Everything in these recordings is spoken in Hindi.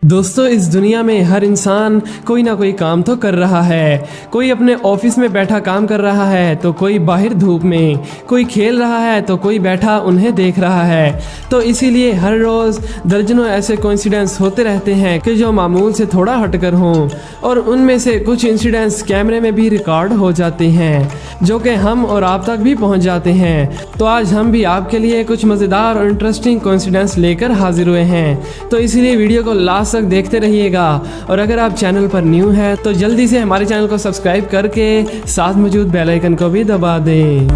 दोस्तों, इस दुनिया में हर इंसान कोई ना कोई काम तो कर रहा है। कोई अपने ऑफिस में बैठा काम कर रहा है तो कोई बाहर धूप में, कोई खेल रहा है तो कोई बैठा उन्हें देख रहा है। तो इसीलिए हर रोज़ दर्जनों ऐसे कोइंसिडेंस होते रहते हैं कि जो मामूल से थोड़ा हटकर हों, और उनमें से कुछ इंसिडेंट्स कैमरे में भी रिकॉर्ड हो जाते हैं जो कि हम और आप तक भी पहुंच जाते हैं। तो आज हम भी आपके लिए कुछ मज़ेदार और इंटरेस्टिंग कोइंसिडेंस लेकर हाजिर हुए हैं। तो इसीलिए वीडियो को लास्ट तक देखते रहिएगा, और अगर आप चैनल पर न्यू हैं तो जल्दी से हमारे चैनल को सब्सक्राइब करके साथ मौजूद बेल आइकन को भी दबा दें।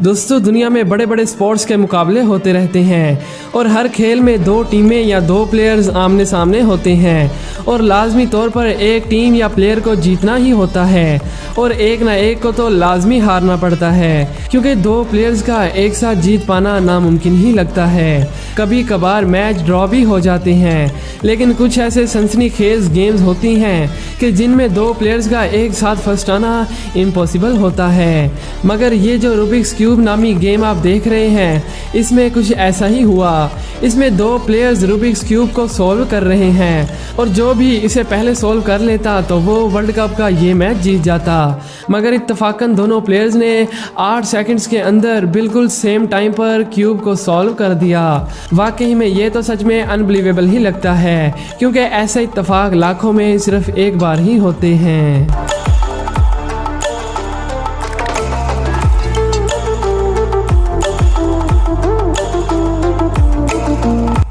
दोस्तों, दुनिया में बड़े बड़े स्पोर्ट्स के मुकाबले होते रहते हैं, और हर खेल में दो टीमें या दो प्लेयर्स आमने सामने होते हैं, और लाजमी तौर पर एक टीम या प्लेयर को जीतना ही होता है, और एक ना एक को तो लाजमी हारना पड़ता है, क्योंकि दो प्लेयर्स का एक साथ जीत पाना नामुमकिन ही लगता है। कभी कभार मैच ड्रॉ भी हो जाते हैं, लेकिन कुछ ऐसे सनसनीखेज गेम्स होती हैं कि जिनमें दो प्लेयर्स का एक साथ फर्स्ट आना इम्पॉसिबल होता है। मगर ये जो रूबिक्स क्यूब नामी गेम आप देख रहे हैं, इसमें कुछ ऐसा ही हुआ। इसमें दो प्लेयर्स रूबिक्स क्यूब को सॉल्व कर रहे हैं, और जो भी इसे पहले सॉल्व कर लेता तो वो वर्ल्ड कप का ये मैच जीत जाता। मगर इत्तफाकन दोनों प्लेयर्स ने 8 सेकंड्स के अंदर बिल्कुल सेम टाइम पर क्यूब को सॉल्व कर दिया। वाकई में ये तो सच में अनबिलीवेबल ही लगता है, क्योंकि ऐसे इत्तफाक लाखों में सिर्फ एक बार ही होते हैं।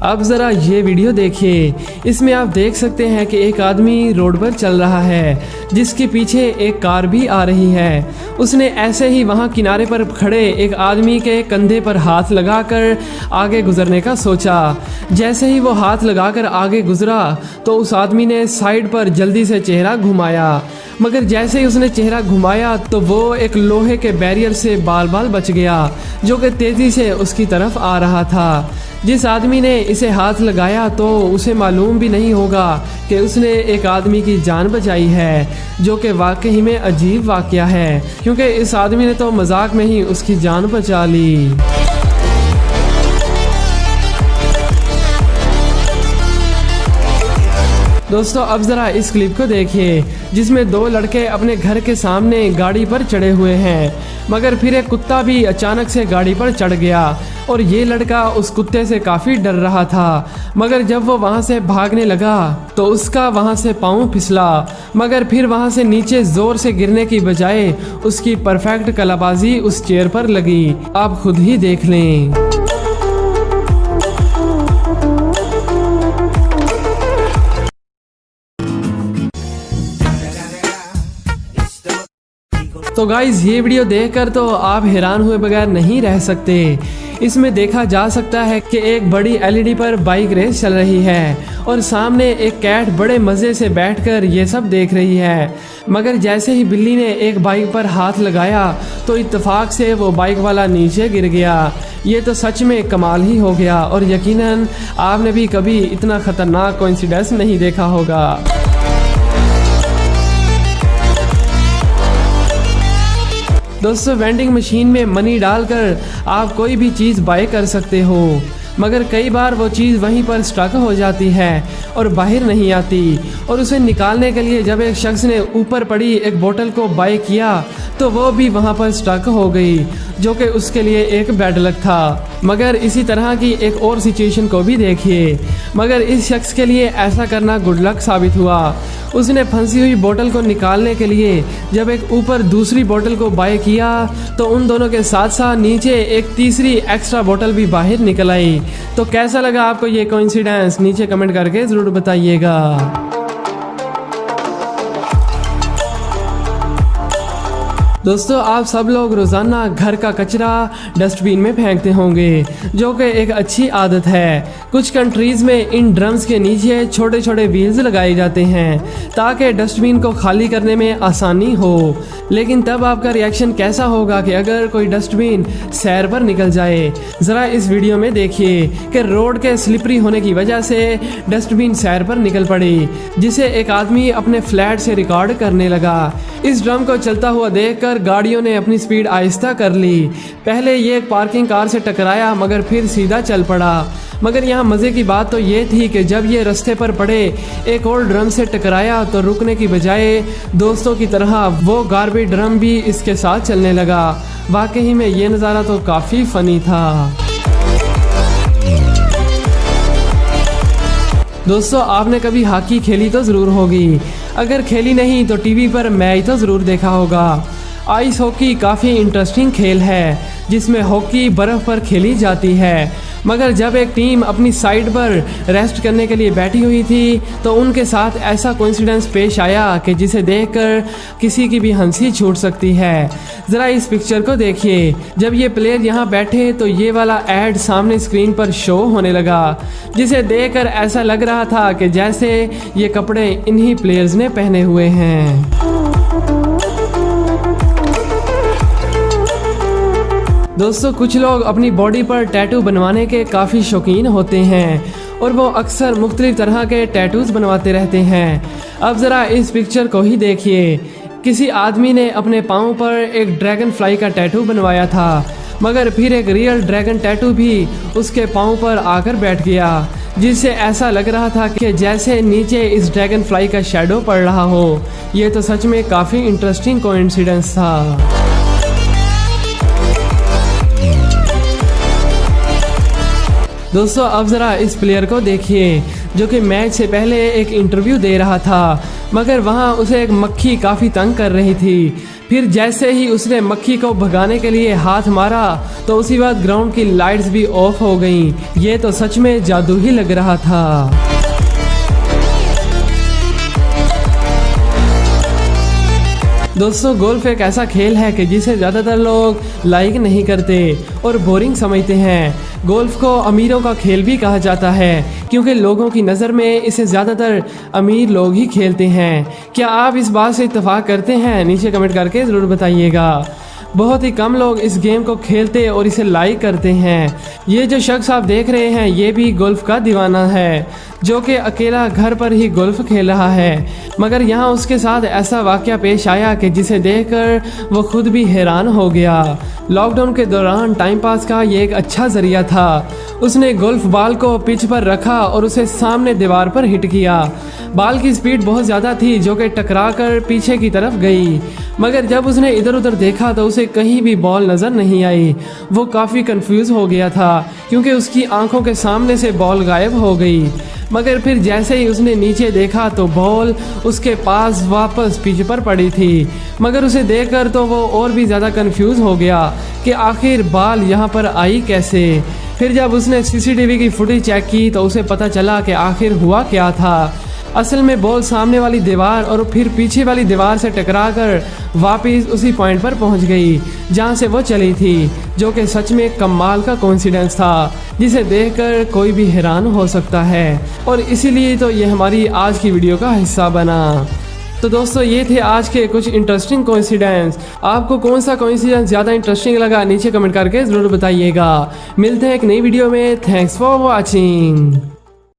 अब ज़रा ये वीडियो देखिए। इसमें आप देख सकते हैं कि एक आदमी रोड पर चल रहा है, जिसके पीछे एक कार भी आ रही है। उसने ऐसे ही वहाँ किनारे पर खड़े एक आदमी के कंधे पर हाथ लगाकर आगे गुजरने का सोचा। जैसे ही वो हाथ लगाकर आगे गुजरा तो उस आदमी ने साइड पर जल्दी से चेहरा घुमाया, मगर जैसे ही उसने चेहरा घुमाया तो वो एक लोहे के बैरियर से बाल बाल बच गया, जो कि तेज़ी से उसकी तरफ आ रहा था। जिस आदमी ने इसे हाथ लगाया तो उसे मालूम भी नहीं होगा कि उसने एक आदमी की जान बचाई है, जो कि वाकई में अजीब वाकया है, क्योंकि इस आदमी ने तो मजाक में ही उसकी जान बचा ली। दोस्तों, अब ज़रा इस क्लिप को देखिए, जिसमें दो लड़के अपने घर के सामने गाड़ी पर चढ़े हुए हैं, मगर फिर एक कुत्ता भी अचानक से गाड़ी पर चढ़ गया, और ये लड़का उस कुत्ते से काफ़ी डर रहा था। मगर जब वो वहाँ से भागने लगा तो उसका वहाँ से पाँव फिसला, मगर फिर वहाँ से नीचे ज़ोर से गिरने की बजाय उसकी परफेक्ट कलाबाजी उस चेयर पर लगी। आप खुद ही देख लें। तो गाइज, ये वीडियो देखकर तो आप हैरान हुए बगैर नहीं रह सकते। इसमें देखा जा सकता है कि एक बड़ी एलईडी पर बाइक रेस चल रही है, और सामने एक कैट बड़े मज़े से बैठकर ये सब देख रही है। मगर जैसे ही बिल्ली ने एक बाइक पर हाथ लगाया तो इत्तेफाक से वो बाइक वाला नीचे गिर गया। ये तो सच में कमाल ही हो गया, और यकीनन आपने भी कभी इतना ख़तरनाक कोइंसिडेंस नहीं देखा होगा। दोस्तों, वेंडिंग मशीन में मनी डालकर आप कोई भी चीज़ बाय कर सकते हो, मगर कई बार वो चीज़ वहीं पर स्टक हो जाती है और बाहर नहीं आती, और उसे निकालने के लिए जब एक शख्स ने ऊपर पड़ी एक बोतल को बाय किया तो वो भी वहाँ पर स्टक हो गई, जो कि उसके लिए एक बैड लक था। मगर इसी तरह की एक और सिचुएशन को भी देखिए, मगर इस शख्स के लिए ऐसा करना गुड लक साबित हुआ। उसने फंसी हुई बोतल को निकालने के लिए जब एक ऊपर दूसरी बोतल को बाय किया तो उन दोनों के साथ साथ नीचे एक तीसरी एक्स्ट्रा बोतल भी बाहर निकल आई। तो कैसा लगा आपको ये कोइंसिडेंस? नीचे कमेंट करके ज़रूर बताइएगा। दोस्तों, आप सब लोग रोज़ाना घर का कचरा डस्टबिन में फेंकते होंगे, जो कि एक अच्छी आदत है। कुछ कंट्रीज़ में इन ड्रम्स के नीचे छोटे छोटे व्हील्स लगाए जाते हैं ताकि डस्टबिन को खाली करने में आसानी हो। लेकिन तब आपका रिएक्शन कैसा होगा कि अगर कोई डस्टबिन सैर पर निकल जाए? ज़रा इस वीडियो में देखिए कि रोड के स्लिपरी होने की वजह से डस्टबिन सैर पर निकल पड़ी, जिसे एक आदमी अपने फ्लैट से रिकॉर्ड करने लगा। इस ड्रम को चलता हुआ देखकर देखकर गाड़ियों ने अपनी स्पीड आहिस्ता कर ली। पहले ये एक पार्किंग कार से टकराया मगर फिर सीधा चल पड़ा। मगर यहाँ मज़े की बात तो ये थी कि जब ये रास्ते पर पड़े एक और ड्रम से टकराया तो रुकने की बजाय दोस्तों की तरह वो गार्बेज ड्रम भी इसके साथ चलने लगा। वाकई में ये नज़ारा तो काफ़ी फ़नी था। दोस्तों आपने कभी हॉकी खेली तो ज़रूर होगी, अगर खेली नहीं तो टीवी पर मैच तो ज़रूर देखा होगा। आइस हॉकी काफ़ी इंटरेस्टिंग खेल है जिसमें हॉकी बर्फ़ पर खेली जाती है। मगर जब एक टीम अपनी साइड पर रेस्ट करने के लिए बैठी हुई थी तो उनके साथ ऐसा कोइंसिडेंस पेश आया कि जिसे देखकर किसी की भी हंसी छूट सकती है। ज़रा इस पिक्चर को देखिए। जब ये प्लेयर यहाँ बैठे तो ये वाला ऐड सामने स्क्रीन पर शो होने लगा, जिसे देखकर ऐसा लग रहा था कि जैसे ये कपड़े इन्हीं प्लेयर्स ने पहने हुए हैं। दोस्तों कुछ लोग अपनी बॉडी पर टैटू बनवाने के काफ़ी शौकीन होते हैं और वो अक्सर मुख्तलिफ तरह के टैटूज़ बनवाते रहते हैं। अब ज़रा इस पिक्चर को ही देखिए। किसी आदमी ने अपने पाँव पर एक ड्रैगन फ्लाई का टैटू बनवाया था, मगर फिर एक रियल ड्रैगन टैटू भी उसके पाँव पर आकर बैठ गया, जिससे ऐसा लग रहा था कि जैसे नीचे इस ड्रैगन फ्लाई का शैडो पड़ रहा हो। ये तो सच में काफ़ी इंटरेस्टिंग कोइंसिडेंस था। दोस्तों अब ज़रा इस प्लेयर को देखिए जो कि मैच से पहले एक इंटरव्यू दे रहा था, मगर वहाँ उसे एक मक्खी काफ़ी तंग कर रही थी। फिर जैसे ही उसने मक्खी को भगाने के लिए हाथ मारा तो उसी वक्त ग्राउंड की लाइट्स भी ऑफ हो गईं। ये तो सच में जादू ही लग रहा था। दोस्तों गोल्फ एक ऐसा खेल है कि जिसे ज़्यादातर लोग लाइक नहीं करते और बोरिंग समझते हैं। गोल्फ को अमीरों का खेल भी कहा जाता है क्योंकि लोगों की नज़र में इसे ज़्यादातर अमीर लोग ही खेलते हैं। क्या आप इस बात से इत्तेफाक करते हैं? नीचे कमेंट करके ज़रूर बताइएगा। बहुत ही कम लोग इस गेम को खेलते और इसे लाइक करते हैं। ये जो शख्स आप देख रहे हैं ये भी गोल्फ का दीवाना है जो कि अकेला घर पर ही गोल्फ खेल रहा है, मगर यहाँ उसके साथ ऐसा वाक़या पेश आया कि जिसे देखकर वो खुद भी हैरान हो गया। लॉकडाउन के दौरान टाइम पास का ये एक अच्छा ज़रिया था। उसने गोल्फ बॉल को पिच पर रखा और उसे सामने दीवार पर हिट किया। बॉल की स्पीड बहुत ज़्यादा थी जो कि टकराकर पीछे की तरफ गई, मगर जब उसने इधर उधर देखा तो उसे कहीं भी बॉल नज़र नहीं आई। वो काफ़ी कंफ्यूज हो गया था क्योंकि उसकी आंखों के सामने से बॉल गायब हो गई। मगर फिर जैसे ही उसने नीचे देखा तो बॉल उसके पास वापस पिच पर पड़ी थी, मगर उसे देखकर तो वो और भी ज़्यादा कंफ्यूज हो गया कि आखिर बॉल यहाँ पर आई कैसे। फिर जब उसने सीसीटीवी की फुटेज चेक की तो उसे पता चला कि आखिर हुआ क्या था। असल में बॉल सामने वाली दीवार और फिर पीछे वाली दीवार से टकराकर वापस उसी पॉइंट पर पहुंच गई जहां से वो चली थी, जो कि सच में कमाल का कोइंसिडेंस था जिसे देखकर कोई भी हैरान हो सकता है। और इसीलिए तो ये हमारी आज की वीडियो का हिस्सा बना। तो दोस्तों ये थे आज के कुछ इंटरेस्टिंग कोइंसिडेंस। आपको कौन सा कोइंसिडेंस ज़्यादा इंटरेस्टिंग लगा नीचे कमेंट करके ज़रूर बताइएगा। मिलते हैं एक नई वीडियो में। Thanks for watching.